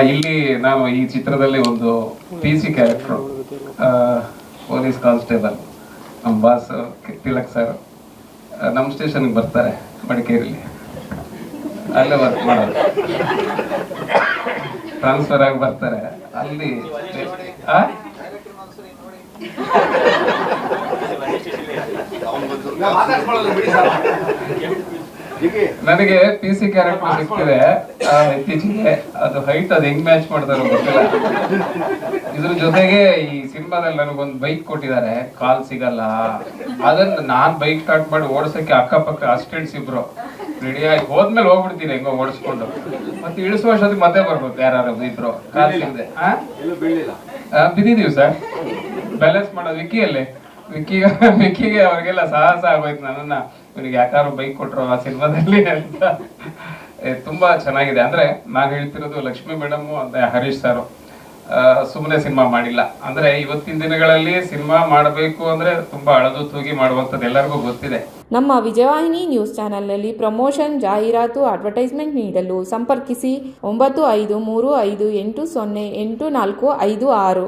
ಇಲ್ಲಿ ನಾನು ಈ ಚಿತ್ರದಲ್ಲಿ ಒಂದು PC ಕ್ಯಾರೆಕ್ಟರ್, ಪೊಲೀಸ್ ಕಾನ್ಸ್ಟೇಬಲ್. ನಮ್ಮ ಬಾಸ್ ತಿಲಕ್ ಸರ್ ನಮ್ಮ ಸ್ಟೇಷನ್ಗೆ ಬರ್ತಾರೆ, ಮಡಿಕೇರಿಲಿ. ಅಲ್ಲೇ ವರ್ಕ್ ಮಾಡೋದು, ಟ್ರಾನ್ಸ್ಫರ್ ಆಗಿ ಬರ್ತಾರೆ ಅಲ್ಲಿ. ನನಗೆ PC ಕ್ಯಾರೆಕ್ಟರ್ ಸಿಗ್ತಿದೆ ಇತ್ತೀಚೆಗೆ. ಅದು ಹೈಟ್ ಅದು ಹೆಂಗ್ ಮ್ಯಾಚ್ ಮಾಡ್ತಾರೋ ಗೊತ್ತಿಲ್ಲ. ಇದ್ರ ಜೊತೆಗೆ ಈ ಸಿನಿಮಾದಲ್ಲಿ ನನಗೊಂದು ಬೈಕ್ ಕೊಟ್ಟಿದ್ದಾರೆ, ಕಾಲ್ ಸಿಗಲ್ಲ. ಅದನ್ನ ನಾನ್ ಬೈಕ್ ಸ್ಟಾರ್ಟ್ ಮಾಡಿ ಓಡಿಸಕ್ಕೆ ಅಕ್ಕಪಕ್ಕ ಅಸಿಸ್ಟೆಂಟ್ಸ್ ಇಬ್ರು ರೆಡಿಯಾಗಿ ಹೋದ್ಮೇಲೆ ಹೋಗ್ಬಿಡ್ತೀನಿ ಹೆಂಗೋ ಓಡಿಸ್ಕೊಂಡು. ಮತ್ತೆ ಇಳಿಸುವ ಅಷ್ಟೊತ್ತಿಗೆ ಮತ್ತೆ ಬರ್ಬೋದು ಯಾರು ಇಬ್ರು. ಕಾಲ್ ಸಿಗದೆ ಬಿದ್ದಿದೀವಿ ಸರ್, ಬ್ಯಾಲೆನ್ಸ್ ಮಾಡೋದು. ವಿಕ್ಕಿಗೆ ಅವ್ರಿಗೆಲ್ಲ ಸಾಹಸ ಆಗೋಯ್ತು ನನ್ನನ್ನ, ಇವನಿಗೆ ಯಾಕಾದ್ರು ಬೈಕ್ ಕೊಟ್ರು ಆ ಸಿನಿಮಾದಲ್ಲಿ ಅಂತ. ತುಂಬಾ ಚೆನ್ನಾಗಿದೆ. ಅಂದ್ರೆ ನಾನು ಹೇಳ್ತಿರೋದು ಲಕ್ಷ್ಮಿ ಮೇಡಮ್ ಅಂತ ಹರೀಶ್ ಸರ್ ಸುಮ್ಮನೆ ಸಿನಿಮಾ ಮಾಡಿಲ್ಲ. ಅಂದ್ರೆ ಇವತ್ತಿನ ದಿನಗಳಲ್ಲಿ ಸಿನಿಮಾ ಮಾಡಬೇಕು ಅಂದ್ರೆ ತುಂಬಾ ಅಳದು ತೂಗಿ ಮಾಡುವಂಥದ್ದು ಎಲ್ಲರಿಗೂ ಗೊತ್ತಿದೆ. ನಮ್ಮ ವಿಜಯವಾಹಿನಿ ನ್ಯೂಸ್ ಚಾನೆಲ್ನಲ್ಲಿ ಪ್ರಮೋಷನ್, ಜಾಹೀರಾತು, ಅಡ್ವರ್ಟೈಸ್ಮೆಂಟ್ ನೀಡಲು ಸಂಪರ್ಕಿಸಿ 9535808456.